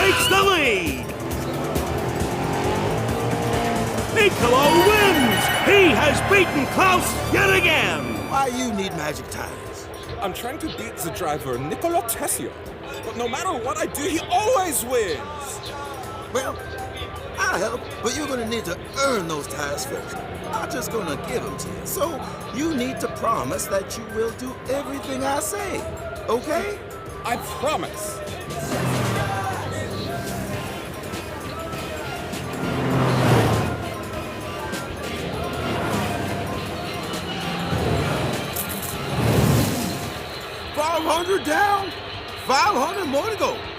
takes the lead. Piccolo wins! He has beaten Klaus yet again! Why you need magic tires? I'm trying to beat the driver, Nicola Tessio. But no matter what I do, he always wins! Well, I'll help, but you're gonna need to earn those tires first. I'm not just gonna give them to you. So you need to promise that you will do everything I say, okay? I promise! $500 down, 500 more to go.